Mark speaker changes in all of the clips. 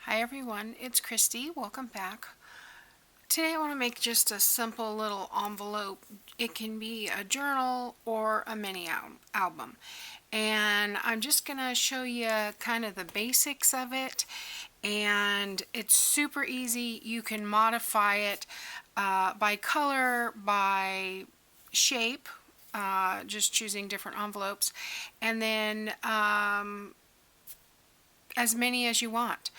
Speaker 1: Hi everyone, it's Christy. Welcome back. Today I want to make just a simple little envelope. It can be a journal or a mini album. And I'm just going to show you kind of the basics of it. And it's super easy. You can modify it by color, by shape, just choosing different envelopes. And then as many as you want.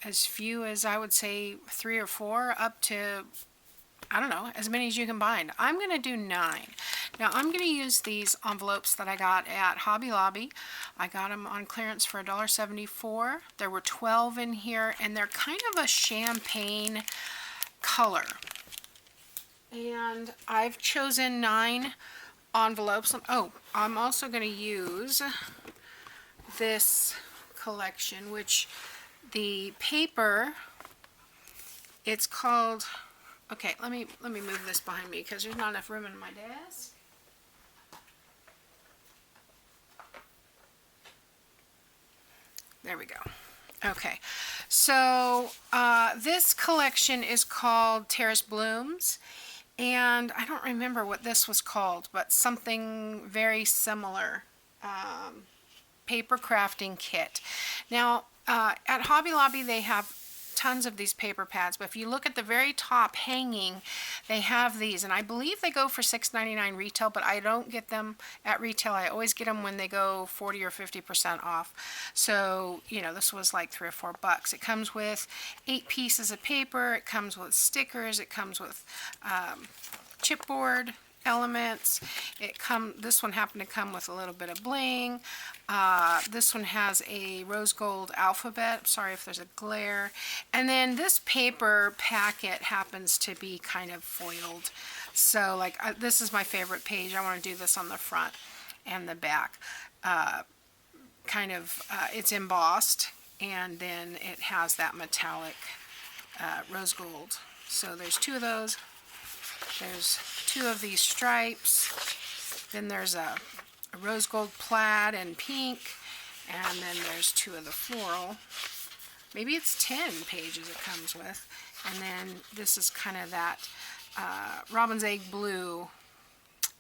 Speaker 1: As few as I would say 3 or 4 up to, I don't know, as many as you can bind. I'm going to do 9. Now I'm going to use these envelopes that I got at Hobby Lobby. I got them on clearance for $1.74. There were 12 in here and they're kind of a champagne color. And I've chosen 9 envelopes. Oh, I'm also going to use this collection, which the paper, it's called, okay, let me move this behind me because there's not enough room in my desk. There we go. Okay, so this collection is called Terrace Blooms, and I don't remember what this was called, but something very similar. Paper crafting kit. Now at Hobby Lobby they have tons of these paper pads, but if you look at the very top hanging, they have these, and I believe they go for $6.99 retail, but I don't get them at retail. I always get them when they go 40 or 50% off. So you know, this was like $3 or $4. It comes with 8 pieces of paper, it comes with stickers, it comes with chipboard elements. This one happened to come with a little bit of bling. This one has a rose gold alphabet. Sorry if there's a glare. And then this paper packet happens to be kind of foiled. So like this is my favorite page. I want to do this on the front and the back. It's embossed, and then it has that metallic rose gold. So there's 2 of those. There's 2 of these stripes, then there's a rose gold plaid and pink, and then there's 2 of the floral. Maybe it's 10 pages it comes with, and then this is kind of that robin's egg blue,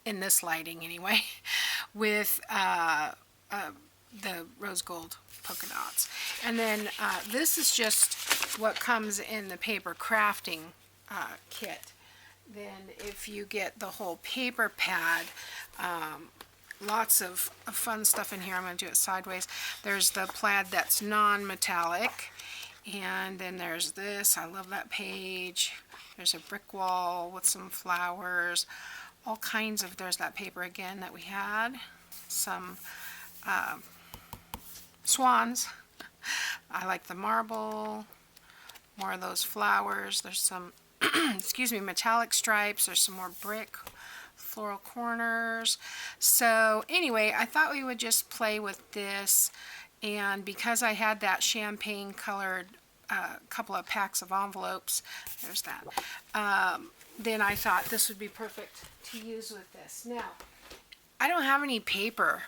Speaker 1: in this lighting anyway, with the rose gold polka dots. And then this is just what comes in the paper crafting kit. Then if you get the whole paper pad, lots of fun stuff in here. I'm going to do it sideways. There's the plaid that's non-metallic, and then there's this. I love that page. There's a brick wall with some flowers, all kinds of, there's that paper again that we had, some swans. I like the marble, more of those flowers. There's some excuse me, metallic stripes. There's some more brick floral corners. So anyway, I thought we would just play with this, and because I had that champagne colored couple of packs of envelopes, there's that, then I thought this would be perfect to use with this. Now, I don't have any paper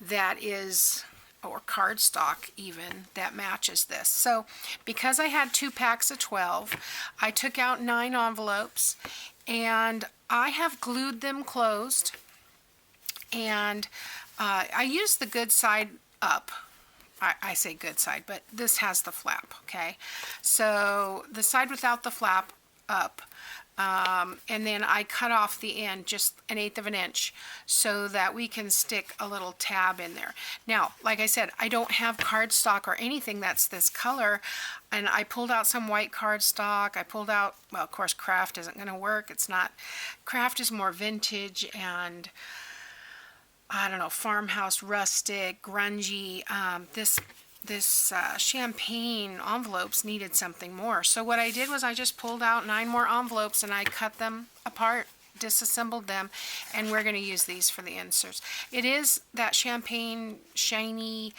Speaker 1: that is, or cardstock even, that matches this. So because I had 2 packs of 12, I took out 9 envelopes, and I have glued them closed, and I used the good side up. I say good side, but this has the flap, okay? So the side without the flap up, and then I cut off the end just 1/8 of an inch so that we can stick a little tab in there. Now, like I said, I don't have cardstock or anything that's this color, and I pulled out some white cardstock. I pulled out, well, of course, craft isn't going to work. It's not, craft is more vintage and, I don't know, farmhouse, rustic, grungy. This champagne envelopes needed something more. So what I did was I just pulled out 9 more envelopes and I cut them apart, disassembled them, and we're going to use these for the inserts. It is that champagne, shiny,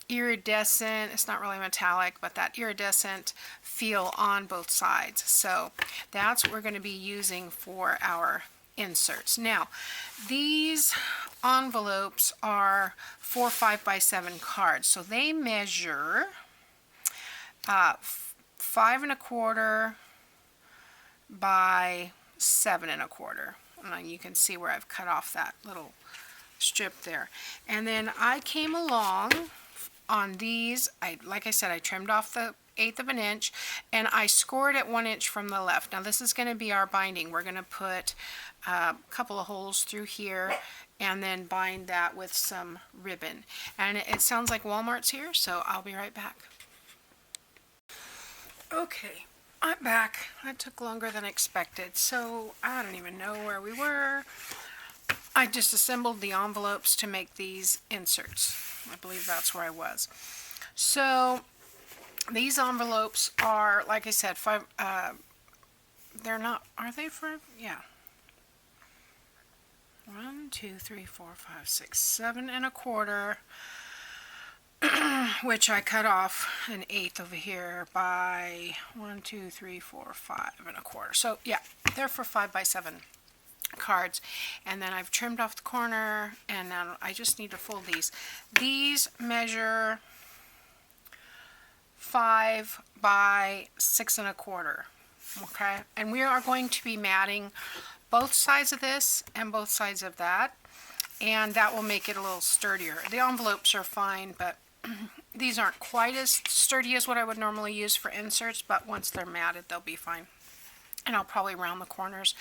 Speaker 1: iridescent, it's not really metallic, but that iridescent feel on both sides. So that's what we're going to be using for our inserts. Now, these envelopes are 4 5x7 cards, so they measure, 5 1/4 by 7 1/4. And you can see where I've cut off that little strip there. And then I came along on these, like I said, I trimmed off the 1/8 of an inch, and I scored it 1 inch from the left. Now this is going to be our binding. We're going to put a couple of holes through here and then bind that with some ribbon. And it sounds like Walmart's here, so I'll be right back. Okay, I'm back. That took longer than expected, so I don't even know where we were. I just assembled the envelopes to make these inserts. I believe that's where I was. So these envelopes are, like I said, they're not, are they for, yeah. 1, 2, 3, 4, 5, 6, 7 1/4, which I cut off 1/8 over here by 1, 2, 3, 4, 5 1/4. So yeah, they're for 5 by 7 cards. And then I've trimmed off the corner, and now I just need to fold these. These measure 5 by 6 1/4. Okay, and we are going to be matting both sides of this and both sides of that, and that will make it a little sturdier. The envelopes are fine, but these aren't quite as sturdy as what I would normally use for inserts, but once they're matted, they'll be fine. And I'll probably round the corners.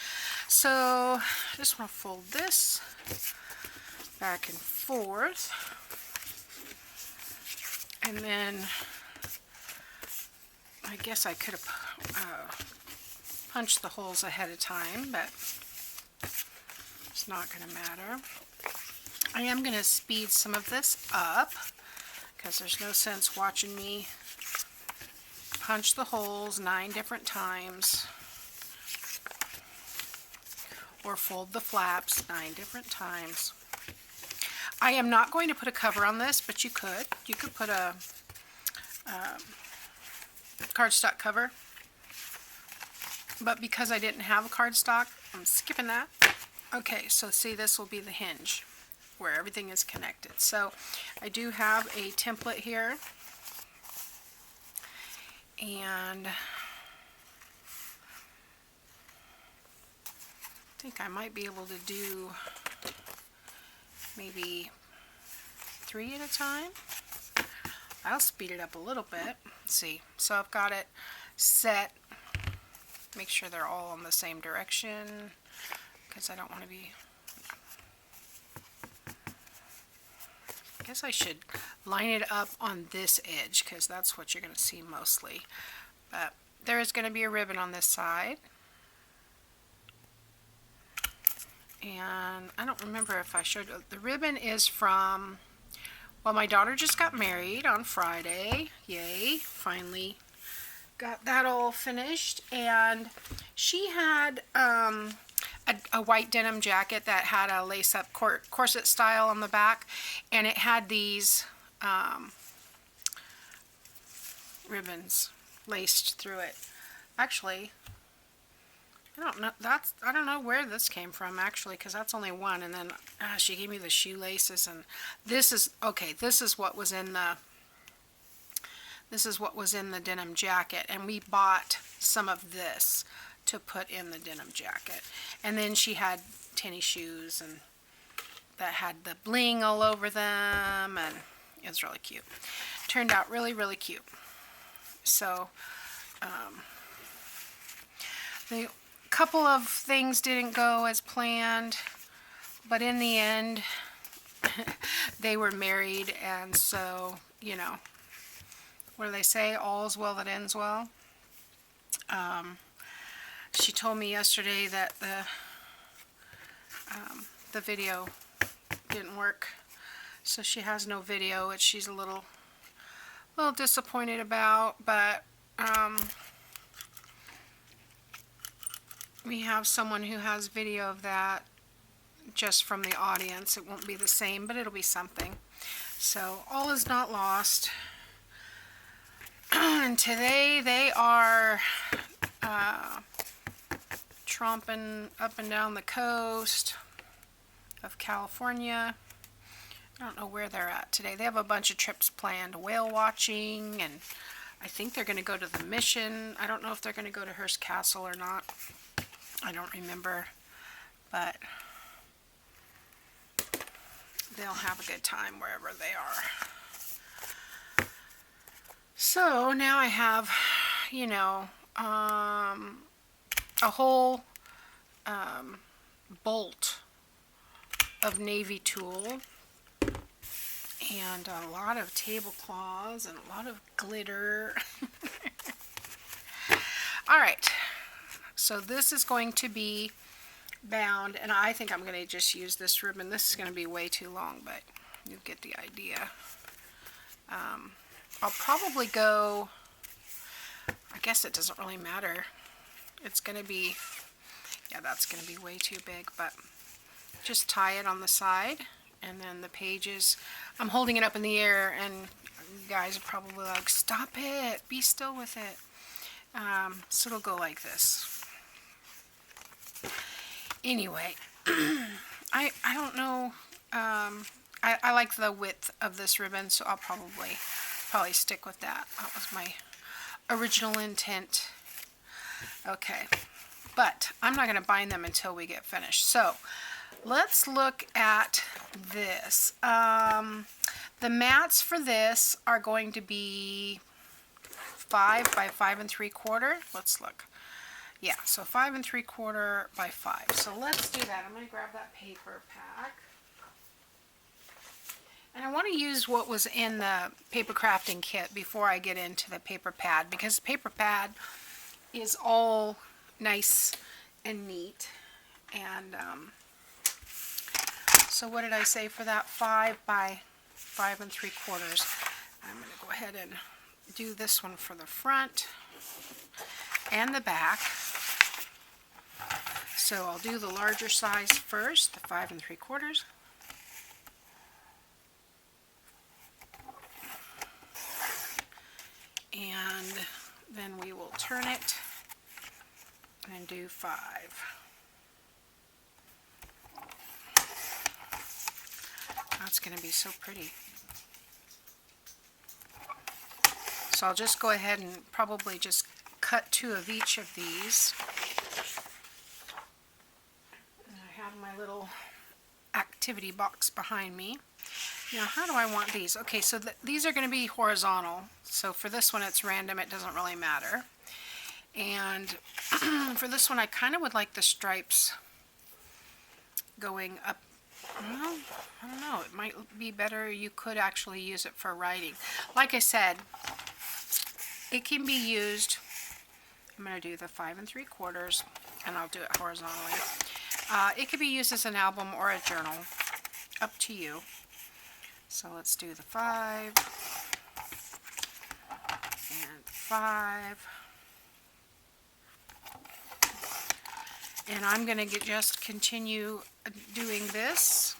Speaker 1: So just want to fold this back and forth, and then I guess I could have punched the holes ahead of time, but it's not going to matter. I am going to speed some of this up because there's no sense watching me punch the holes 9 different times or fold the flaps 9 different times. I am not going to put a cover on this, but you could. You could put a cardstock cover, but because I didn't have a cardstock, I'm skipping that. Okay, so see, this will be the hinge where everything is connected. So I do have a template here, and I think I might be able to do maybe 3 at a time. I'll speed it up a little bit. Let's see. So I've got it set. Make sure they're all in the same direction because I don't want to be... I guess I should line it up on this edge because that's what you're going to see mostly. But there is going to be a ribbon on this side. And I don't remember if I showed you. The ribbon is from... Well, my daughter just got married on Friday. Yay, finally got that all finished. And she had a white denim jacket that had a lace-up corset style on the back, and it had these ribbons laced through it. Actually, I don't know where this came from actually, because that's only one. And then she gave me the shoelaces, and this is okay. This is what was in the denim jacket, and we bought some of this to put in the denim jacket. And then she had tennis shoes and that had the bling all over them, and it was really cute. Turned out really, really cute. So the couple of things didn't go as planned, but in the end they were married, and so, you know, what do they say, all's well that ends well. She told me yesterday that the video didn't work, so she has no video, which she's a little disappointed about, but we have someone who has video of that just from the audience. It won't be the same, but it'll be something. So all is not lost. And today they are tromping up and down the coast of California. I don't know where they're at today. They have a bunch of trips planned, whale watching and I think they're going to go to the Mission. I don't know if they're going to go to Hearst Castle or not. I don't remember, but they'll have a good time wherever they are. So now I have, you know, a whole bolt of navy tulle and a lot of tablecloths and a lot of glitter. Alright, so this is going to be bound, and I think I'm going to just use this ribbon. This is going to be way too long, but you get the idea. I'll probably go, I guess it doesn't really matter. It's going to be, yeah, that's going to be way too big, but just tie it on the side, and then the pages, I'm holding it up in the air, and you guys are probably like, stop it, be still with it. So it'll go like this. Anyway, I don't know, I like the width of this ribbon, so I'll probably stick with that. That was my original intent. Okay, but I'm not going to bind them until we get finished. So let's look at this. The mats for this are going to be 5 by 5 3/4. Let's look. Yeah, so 5 3/4 by 5. So let's do that. I'm going to grab that paper pack. And I want to use what was in the paper crafting kit before I get into the paper pad, because the paper pad is all nice and neat. And so what did I say for that? 5 by 5 3/4. I'm going to go ahead and do this one for the front and the back. So I'll do the larger size first, the 5 3/4. And then we will turn it and do 5. That's going to be so pretty. So I'll just go ahead and probably just cut 2 of each of these. And I have my little activity box behind me. Now, how do I want these? Okay, so these are going to be horizontal. So for this one, it's random. It doesn't really matter. And for this one, I kind of would like the stripes going up. Well, I don't know. It might be better. You could actually use it for writing. Like I said, it can be used. I'm going to do the 5 3/4, and I'll do it horizontally. It could be used as an album or a journal. Up to you. So let's do the 5 and 5. And I'm going to just continue doing this,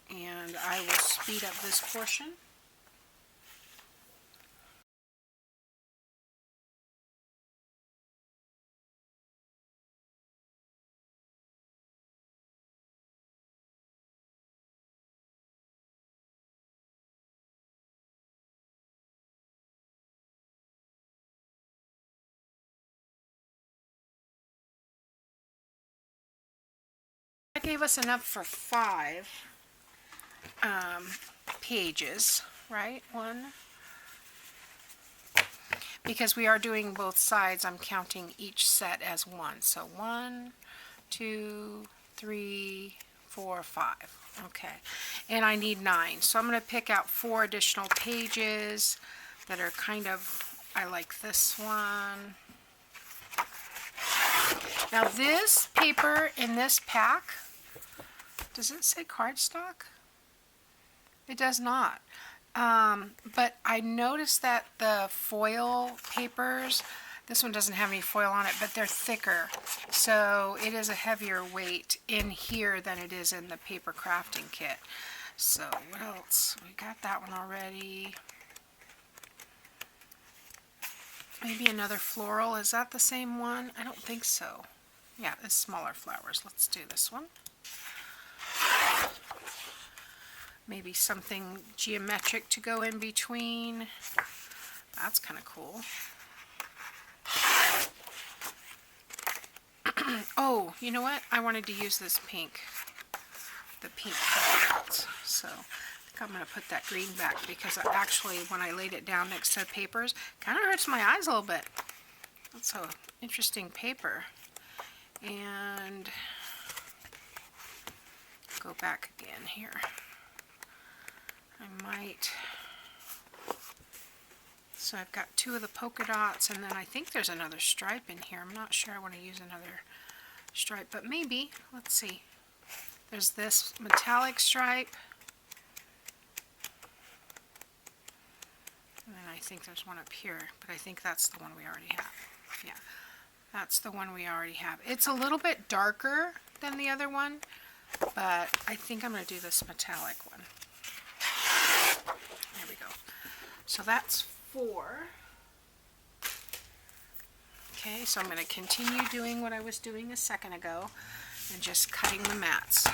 Speaker 1: and I will speed up this portion. That gave us enough for 5 pages, right? 1. Because we are doing both sides, I'm counting each set as 1. So 1, 2, 3, 4, 5. Okay. And I need 9. So I'm going to pick out 4 additional pages that are kind of, I like this one. Now this paper in this pack, does it say cardstock? It does not. But I noticed that the foil papers, this one doesn't have any foil on it, but they're thicker. So it is a heavier weight in here than it is in the paper crafting kit. So what else? We got that one already. Maybe another floral. Is that the same one? I don't think so. Yeah, it's smaller flowers. Let's do this one. Maybe something geometric to go in between. That's kind of cool. Oh, you know what? I wanted to use this pink. The pink peppermint. So I think I'm going to put that green back because actually when I laid it down next to the papers, kind of hurts my eyes a little bit. That's an interesting paper. And go back again here. I might. So I've got 2 of the polka dots, and then I think there's another stripe in here. I'm not sure I want to use another stripe, but maybe. Let's see. There's this metallic stripe. And then I think there's one up here, but I think that's the one we already have. Yeah, that's the one we already have. It's a little bit darker than the other one, but I think I'm going to do this metallic one. There we go. So that's 4. Okay, so I'm going to continue doing what I was doing a second ago and just cutting the mats.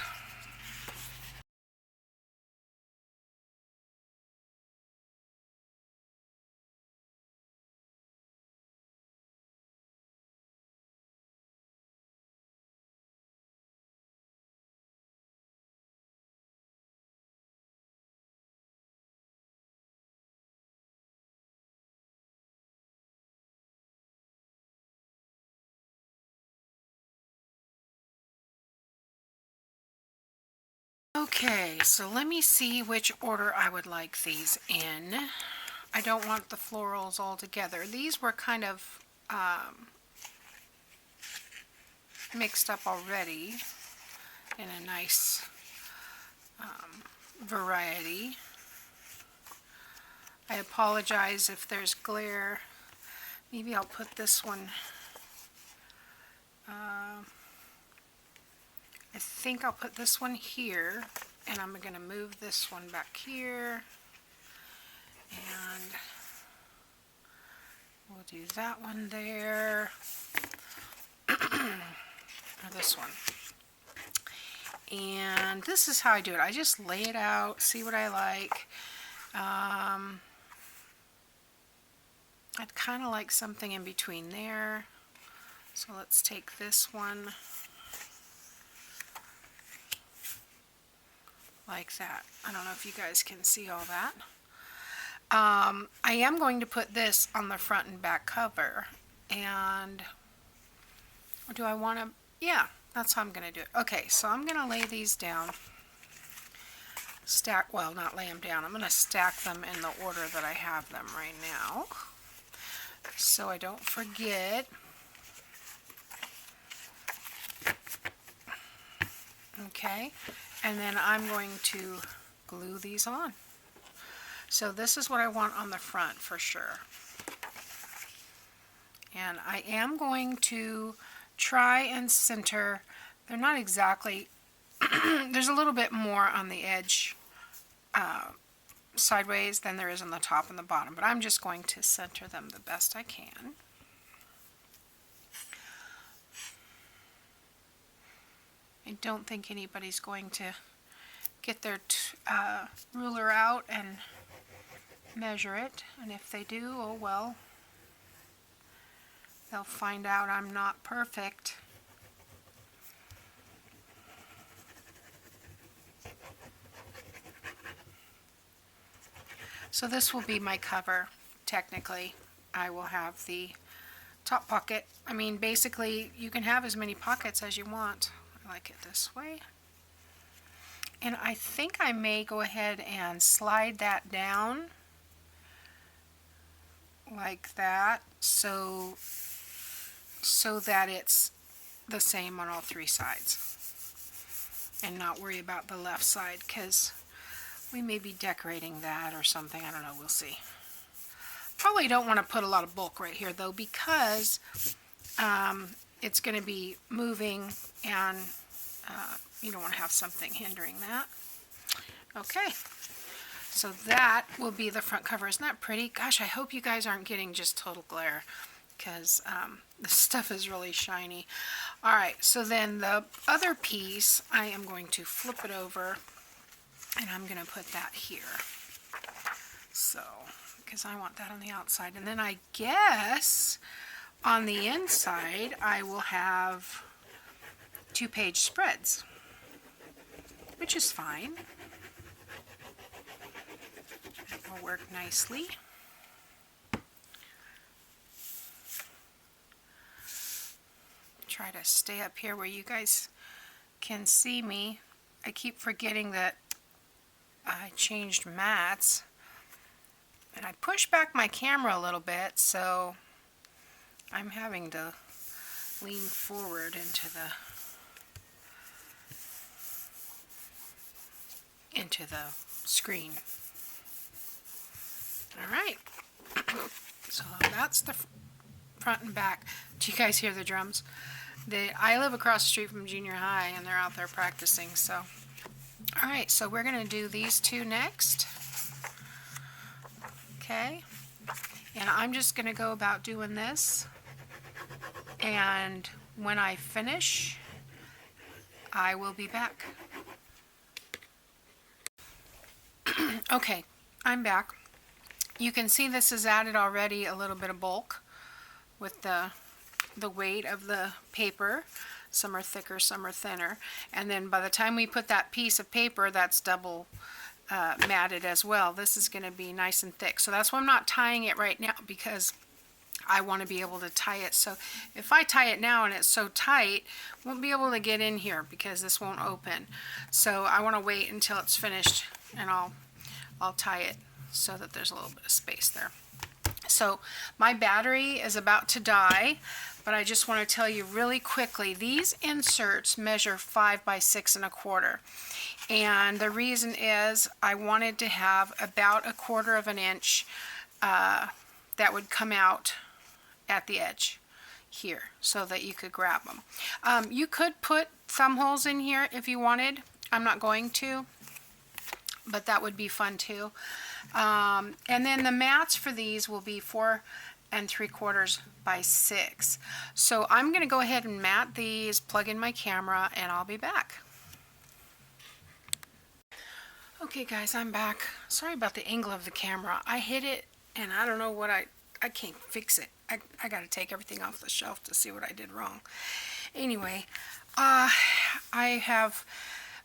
Speaker 1: Okay, so let me see which order I would like these in. I don't want the florals all together. These were kind of mixed up already in a nice variety. I apologize if there's glare. Maybe I'll put this one. I think I'll put this one here, and I'm going to move this one back here, and we'll do that one there, or this one. And this is how I do it. I just lay it out, see what I like. I'd kind of like something in between there. So let's take this one like that. I don't know if you guys can see all that. I am going to put this on the front and back cover. And do I want to? Yeah, that's how I'm going to do it. Okay, so I'm going to lay these down. Stack, well, not lay them down. I'm going to stack them in the order that I have them right now, so I don't forget. Okay, and then I'm going to glue these on. So this is what I want on the front for sure. And I am going to try and center. They're not exactly, there's a little bit more on the edge sideways than there is on the top and the bottom, but I'm just going to center them the best I can. I don't think anybody's going to get their ruler out and measure it, and if they do, oh well, they'll find out I'm not perfect. So this will be my cover. Technically, I will have the top pocket. I mean, basically, you can have as many pockets as you want. I like it this way. And I think I may go ahead and slide that down like that, so that it's the same on all 3 sides, and not worry about the left side, because we may be decorating that or something. I don't know, we'll see. Probably don't want to put a lot of bulk right here though, because it's going to be moving, and you don't want to have something hindering that. Okay, so that will be the front cover. Isn't that pretty? Gosh, I hope you guys aren't getting just total glare, because the stuff is really shiny. Alright, so then the other piece, I am going to flip it over, and I'm going to put that here. So, because I want that on the outside. And then I guess on the inside, I will have 2-page spreads, which is fine. It will work nicely. Try to stay up here where you guys can see me. I keep forgetting that I changed mats. And I pushed back my camera a little bit, so I'm having to lean forward into the screen. All right, so that's the front and back. Do you guys hear the drums? I live across the street from junior high, and they're out there practicing. So, all right, so we're going to do these two next. Okay, and I'm just going to go about doing this, and when I finish, I will be back. Okay, I'm back. You can see this has added already a little bit of bulk with the weight of the paper. Some are thicker, some are thinner, and then by the time we put that piece of paper that's double matted as well, this is going to be nice and thick. So that's why I'm not tying it right now, because I want to be able to tie it. So if I tie it now and it's so tight, I won't be able to get in here because this won't open. So I want to wait until it's finished, and I'll tie it so that there's a little bit of space there. So my battery is about to die, but I just want to tell you really quickly, these inserts measure 5 by 6 1/4. And the reason is I wanted to have about 1/4 of an inch that would come out at the edge here so that you could grab them. You could put thumb holes in here if you wanted. I'm not going to, but that would be fun too. And then the mats for these will be 4 3/4 by 6. So I'm going to go ahead and mat these, plug in my camera, and I'll be back. Okay guys, I'm back. Sorry about the angle of the camera. I hit it and I don't know what I can't fix it. I got to take everything off the shelf to see what I did wrong. Anyway, I have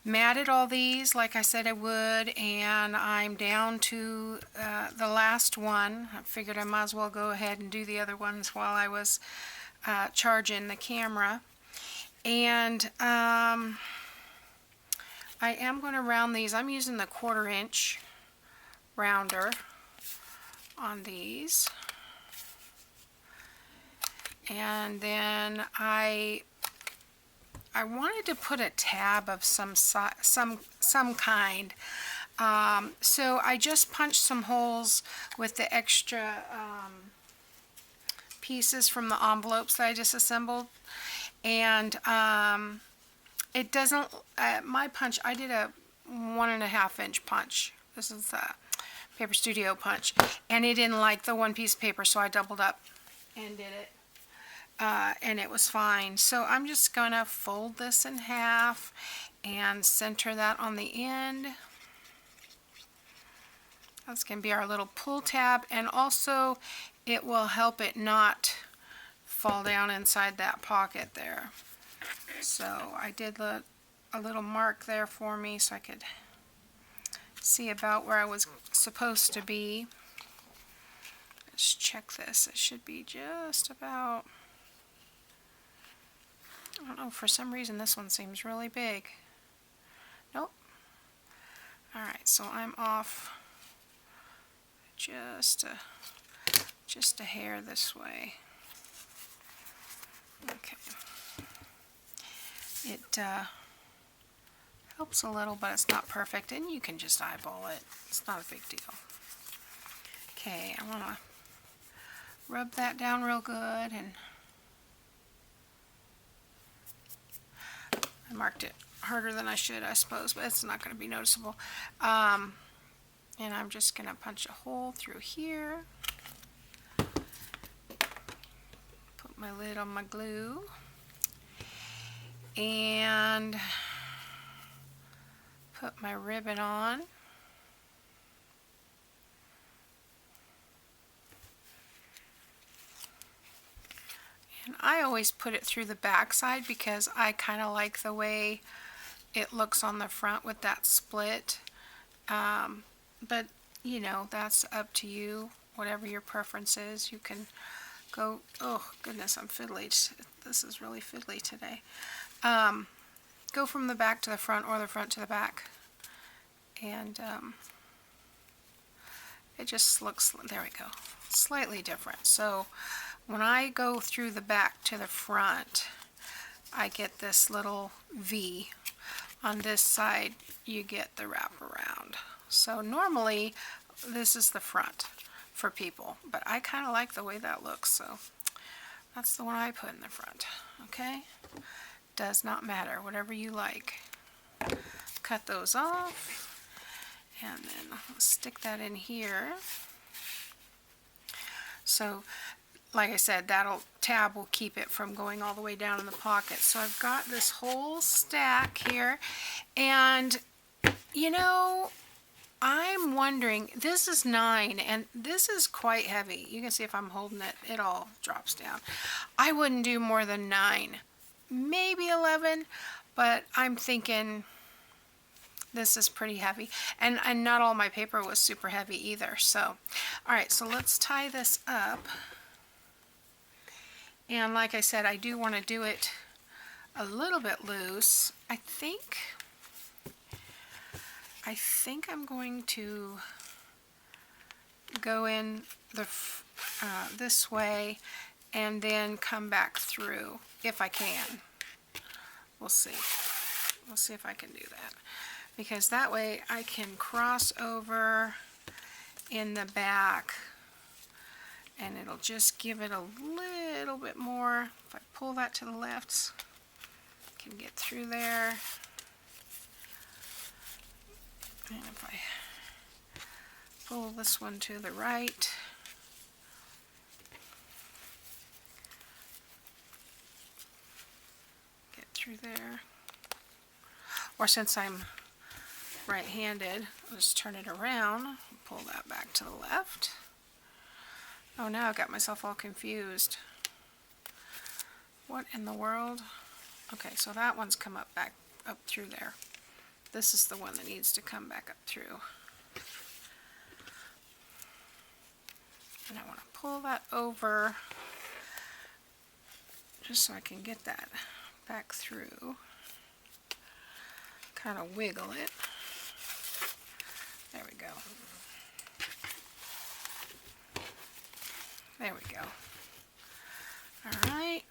Speaker 1: matted all these like I said I would, and I'm down to the last one. I figured I might as well go ahead and do the other ones while I was charging the camera. And I am going to round these. I'm using the 1/4 inch rounder on these. And then I wanted to put a tab of some kind. So I just punched some holes with the extra pieces from the envelopes that I just assembled. And it doesn't, my punch, I did a 1.5 inch punch. This is the Paper Studio punch. And it didn't like the one piece of paper, so I doubled up and did it. And it was fine. So I'm just going to fold this in half and center that on the end. That's going to be our little pull tab, and also it will help it not fall down inside that pocket there. So I did a little mark there for me so I could see about where I was supposed to be. Let's check this. It should be just about, I don't know, for some reason this one seems really big. Nope. Alright, so I'm off just a hair this way. Okay. It helps a little, but it's not perfect, and you can just eyeball it. It's not a big deal. Okay, I want to rub that down real good, and I marked it harder than I should, I suppose, but it's not going to be noticeable. And I'm just going to punch a hole through here. Put my lid on my glue. And put my ribbon on. And I always put it through the back side because I kind of like the way it looks on the front with that split. But you know, that's up to you, whatever your preference is. You can go, oh goodness, I'm fiddly. This is really fiddly today. Go from the back to the front or the front to the back. And it just looks, there we go, slightly different. So when I go through the back to the front, I get this little V. On this side, you get the wraparound. So normally, this is the front for people, but I kind of like the way that looks, so that's the one I put in the front. Okay? Does not matter, whatever you like. Cut those off. And then stick that in here. So, like I said, tab will keep it from going all the way down in the pocket. So I've got this whole stack here. And, you know, I'm wondering, this is 9, and this is quite heavy. You can see if I'm holding it, it all drops down. I wouldn't do more than 9, maybe 11, but I'm thinking this is pretty heavy, and not all my paper was super heavy either. So alright, so let's tie this up. And like I said, I do want to do it a little bit loose. I think I'm going to go in this way and then come back through if I can. We'll see. We'll see if I can do that. Because that way I can cross over in the back and it'll just give it a little bit more. If I pull that to the left, I can get through there. And if I pull this one to the right, get through there. Or since I'm right-handed, I'll just turn it around, pull that back to the left. Oh, now I've got myself all confused. What in the world? Okay, so that one's come up through there. This is the one that needs to come back up through. And I want to pull that over just so I can get that back through. Kind of wiggle it. There we go. There we go. Alright.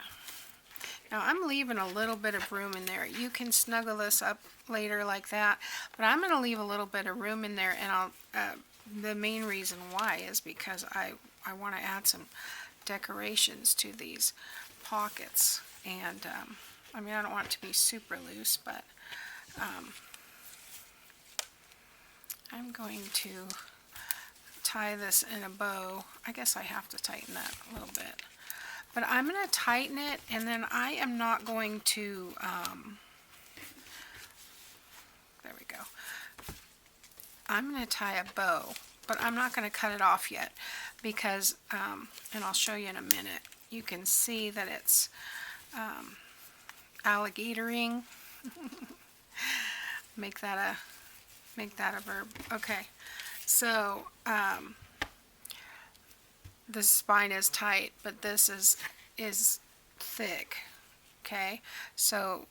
Speaker 1: Now I'm leaving a little bit of room in there. You can snuggle this up later like that, but I'm going to leave a little bit of room in there, and the main reason why is because I want to add some decorations to these pockets. And I mean, I don't want it to be super loose, but I'm going to tie this in a bow. I guess I have to tighten that a little bit. But I'm going to tighten it, and then I am not going to, there we go. I'm going to tie a bow, but I'm not going to cut it off yet because, and I'll show you in a minute, you can see that it's alligatoring. Make that a verb. Okay, so the spine is tight, but this is thick. Okay, so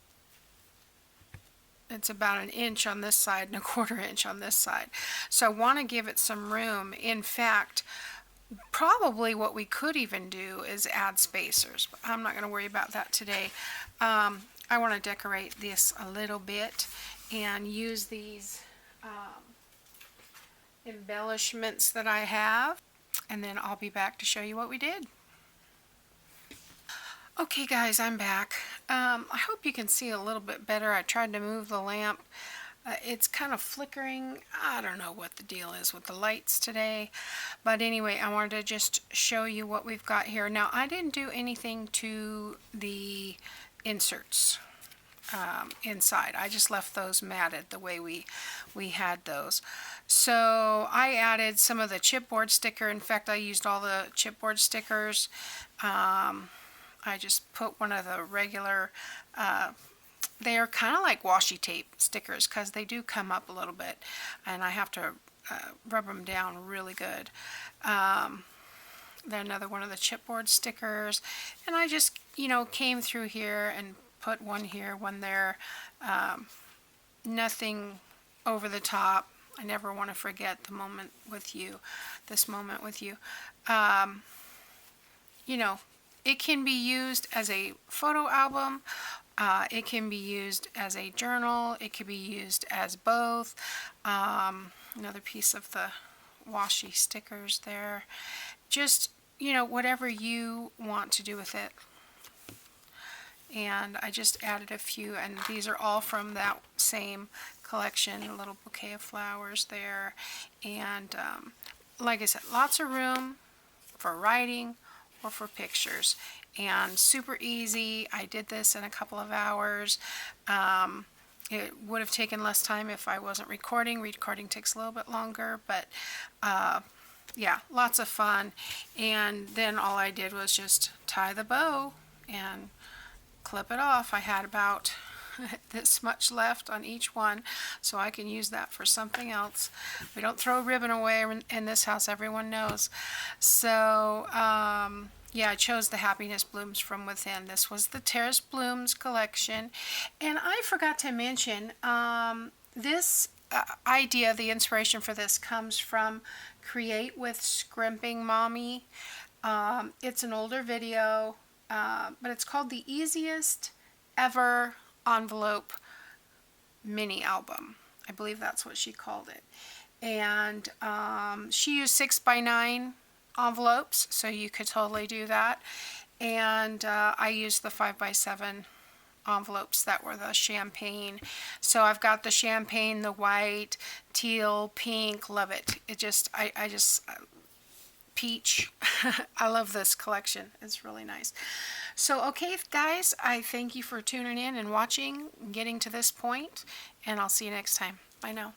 Speaker 1: it's about 1 inch on this side and 1/4 inch on this side. So I want to give it some room. In fact, probably what we could even do is add spacers, but I'm not going to worry about that today. I want to decorate this a little bit and use these embellishments that I have, and then I'll be back to show you what we did. Okay guys, I'm back. I hope you can see a little bit better. I tried to move the lamp. It's kind of flickering. I don't know what the deal is with the lights today, but anyway, I wanted to just show you what we've got here. Now, I didn't do anything to the inserts inside. I just left those matted the way we had those. So I added some of the chipboard sticker. In fact, I used all the chipboard stickers. I just put one of the regular, they are kind of like washi tape stickers because they do come up a little bit, and I have to rub them down really good. Then another one of the chipboard stickers, and I just, came through here and put one here, one there. Nothing over the top. I never want to forget the moment with you, this moment with you. It can be used as a photo album. It can be used as a journal. It can be used as both. Another piece of the washi stickers there. Just, whatever you want to do with it. And I just added a few, and these are all from that same collection. A little bouquet of flowers there. And like I said, lots of room for writing or for pictures, and super easy. I did this in a couple of hours. It would have taken less time if I wasn't recording. Recording takes a little bit longer, but yeah, lots of fun. And then all I did was just tie the bow and clip it off. I had about this much left on each one, so I can use that for something else. We don't throw ribbon away in this house, everyone knows. So yeah, I chose the Happiness Blooms from Within. This was the Terrace Blooms collection. And I forgot to mention, this idea, the inspiration for this comes from Create with Scrimping Mommy. It's an older video, but it's called The Easiest Ever Envelope Mini Album. I believe that's what she called it. And she used 6x9 envelopes, so you could totally do that. And I used the 5x7 envelopes that were the champagne. So I've got the champagne, the white, teal, pink. Love it. It just, I just peach. I love this collection. It's really nice. So, okay, guys, I thank you for tuning in and watching, getting to this point, and I'll see you next time. Bye now.